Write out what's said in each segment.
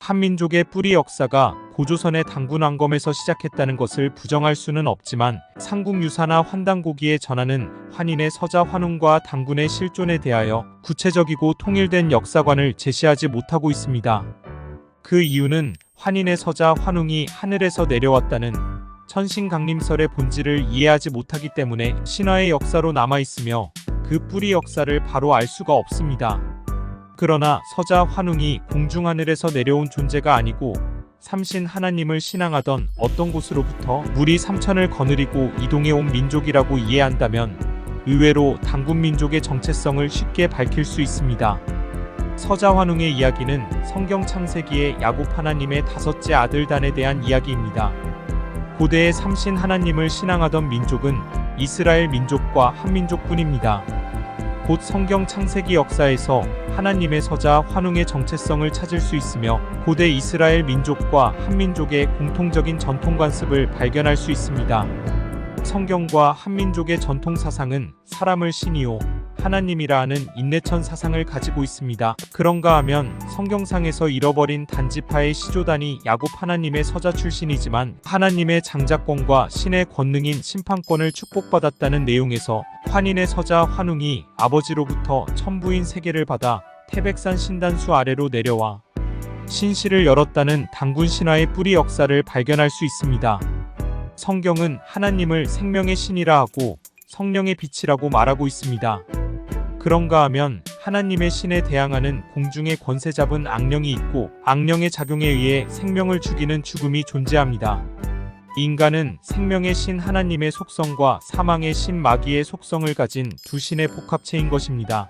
한민족의 뿌리 역사가 고조선의 당군 왕검에서 시작했다는 것을 부정할 수는 없지만 삼국유사나 환단고기에 전하는 환인의 서자 환웅과 당군의 실존에 대하여 구체적이고 통일된 역사관을 제시하지 못하고 있습니다. 그 이유는 환인의 서자 환웅이 하늘에서 내려왔다는 천신강림설의 본질을 이해하지 못하기 때문에 신화의 역사로 남아있으며 그 뿌리 역사를 바로 알 수가 없습니다. 그러나 서자 환웅이 공중하늘에서 내려온 존재가 아니고 삼신 하나님을 신앙하던 어떤 곳으로부터 무리 3천을 거느리고 이동해온 민족이라고 이해한다면 의외로 당군 민족의 정체성을 쉽게 밝힐 수 있습니다. 서자 환웅의 이야기는 성경 창세기의 야곱 하나님의 다섯째 아들단에 대한 이야기입니다. 고대의 삼신 하나님을 신앙하던 민족은 이스라엘 민족과 한민족뿐입니다. 곧 성경 창세기 역사에서 하나님의 서자 환웅의 정체성을 찾을 수 있으며 고대 이스라엘 민족과 한민족의 공통적인 전통 관습을 발견할 수 있습니다. 성경과 한민족의 전통 사상은 사람을 신이요 하나님이라 하는 인내천 사상을 가지고 있습니다. 그런가 하면 성경상에서 잃어버린 단지파의 시조단이 야곱 하나님의 서자 출신이지만 하나님의 장자권과 신의 권능인 심판권을 축복받았다는 내용에서 환인의 서자 환웅이 아버지로부터 천부인 세계를 받아 태백산 신단수 아래로 내려와 신실을 열었다는 당군 신화의 뿌리 역사를 발견할 수 있습니다. 성경은 하나님을 생명의 신이라 하고 성령의 빛이라고 말하고 있습니다. 그런가 하면 하나님의 신에 대항하는 공중의 권세 잡은 악령이 있고 악령의 작용에 의해 생명을 죽이는 죽음이 존재합니다. 인간은 생명의 신 하나님의 속성과 사망의 신 마귀의 속성을 가진 두 신의 복합체인 것입니다.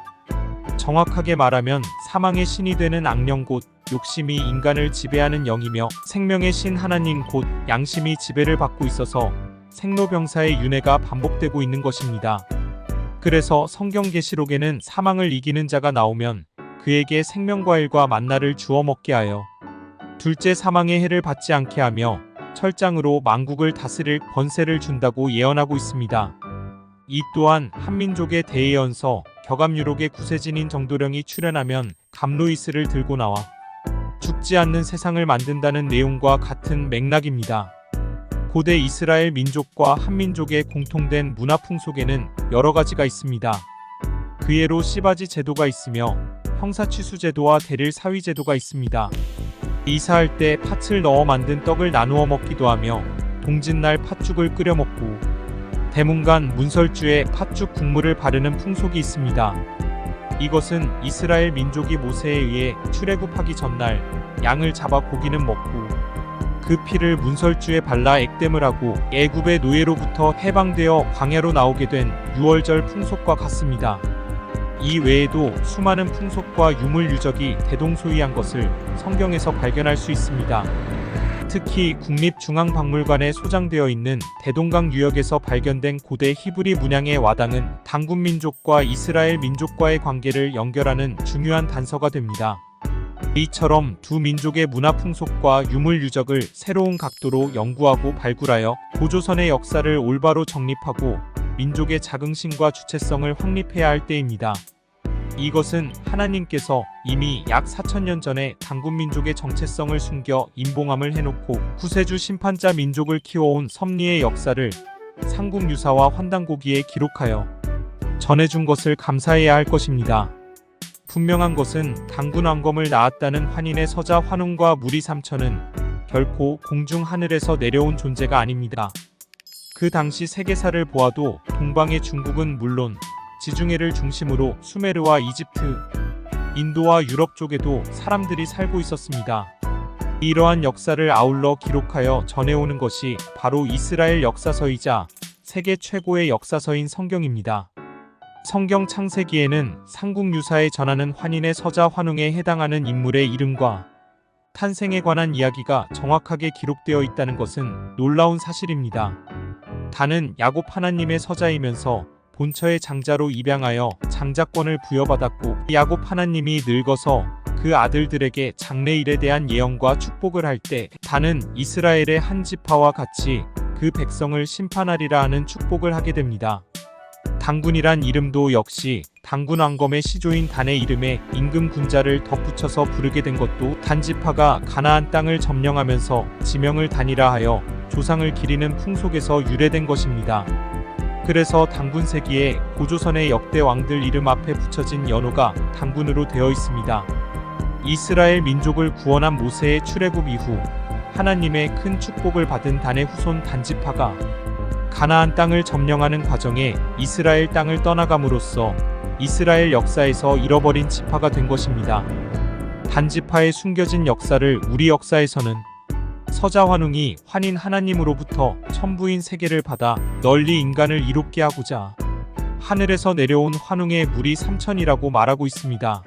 정확하게 말하면 사망의 신이 되는 악령 곧 욕심이 인간을 지배하는 영이며 생명의 신 하나님 곧 양심이 지배를 받고 있어서 생로병사의 윤회가 반복되고 있는 것입니다. 그래서 성경계시록에는 사망을 이기는 자가 나오면 그에게 생명과일과 만나를 주어 먹게 하여 둘째 사망의 해를 받지 않게 하며 철장으로 만국을 다스릴 권세를 준다고 예언하고 있습니다. 이 또한 한민족의 대예언서 격암유록의 구세진인 정도령이 출연하면 감로이스를 들고 나와 죽지 않는 세상을 만든다는 내용과 같은 맥락입니다. 고대 이스라엘 민족과 한민족의 공통된 문화 풍속에는 여러 가지가 있습니다. 그 예로 씨바지 제도가 있으며 형사취수 제도와 대릴 사위 제도가 있습니다. 이사할 때 팥을 넣어 만든 떡을 나누어 먹기도 하며 동짓날 팥죽을 끓여 먹고 대문간 문설주에 팥죽 국물을 바르는 풍속이 있습니다. 이것은 이스라엘 민족이 모세에 의해 출애굽하기 전날 양을 잡아 고기는 먹고 그 피를 문설주에 발라 액땜을 하고 애굽의 노예로부터 해방되어 광야로 나오게 된 유월절 풍속과 같습니다. 이 외에도 수많은 풍속과 유물 유적이 대동소이한 것을 성경에서 발견할 수 있습니다. 특히 국립중앙박물관에 소장되어 있는 대동강 유역에서 발견된 고대 히브리 문양의 와당은 당군 민족과 이스라엘 민족과의 관계를 연결하는 중요한 단서가 됩니다. 이처럼 두 민족의 문화 풍속과 유물 유적을 새로운 각도로 연구하고 발굴하여 고조선의 역사를 올바로 정립하고 민족의 자긍심과 주체성을 확립해야 할 때입니다. 이것은 하나님께서 이미 약 4천년 전에 당군 민족의 정체성을 숨겨 임봉함을 해놓고 구세주 심판자 민족을 키워온 섭리의 역사를 삼국유사와 환단고기에 기록하여 전해준 것을 감사해야 할 것입니다. 분명한 것은 당군 왕검을 낳았다는 환인의 서자 환웅과 무리 3천은 결코 공중 하늘에서 내려온 존재가 아닙니다. 그 당시 세계사를 보아도 동방의 중국은 물론 지중해를 중심으로 수메르와 이집트, 인도와 유럽 쪽에도 사람들이 살고 있었습니다. 이러한 역사를 아울러 기록하여 전해오는 것이 바로 이스라엘 역사서이자 세계 최고의 역사서인 성경입니다. 성경 창세기에는 삼국유사에 전하는 환인의 서자 환웅에 해당하는 인물의 이름과 탄생에 관한 이야기가 정확하게 기록되어 있다는 것은 놀라운 사실입니다. 단은 야곱 하나님의 서자이면서 본처의 장자로 입양하여 장자권을 부여받았고 야곱 하나님이 늙어서 그 아들들에게 장래일에 대한 예언과 축복을 할 때 단은 이스라엘의 한 지파와 같이 그 백성을 심판하리라 하는 축복을 하게 됩니다. 당군이란 이름도 역시 당군왕검의 시조인 단의 이름에 임금 군자를 덧붙여서 부르게 된 것도 단지파가 가나안 땅을 점령하면서 지명을 단일화하여 조상을 기리는 풍속에서 유래된 것입니다. 그래서 당군세기에 고조선의 역대 왕들 이름 앞에 붙여진 연호가 당군으로 되어 있습니다. 이스라엘 민족을 구원한 모세의 출애굽 이후 하나님의 큰 축복을 받은 단의 후손 단지파가 가나안 땅을 점령하는 과정에 이스라엘 땅을 떠나감으로써 이스라엘 역사에서 잃어버린 지파가 된 것입니다. 단지파의 숨겨진 역사를 우리 역사에서는 서자환웅이 환인 하나님으로부터 천부인 세계를 받아 널리 인간을 이롭게 하고자 하늘에서 내려온 환웅의 물이 삼천이라고 말하고 있습니다.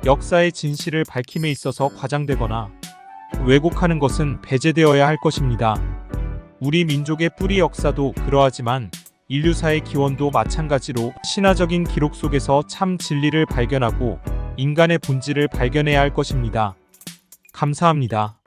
역사의 진실을 밝힘에 있어서 과장되거나 왜곡하는 것은 배제되어야 할 것입니다. 우리 민족의 뿌리 역사도 그러하지만 인류사의 기원도 마찬가지로 신화적인 기록 속에서 참 진리를 발견하고 인간의 본질을 발견해야 할 것입니다. 감사합니다.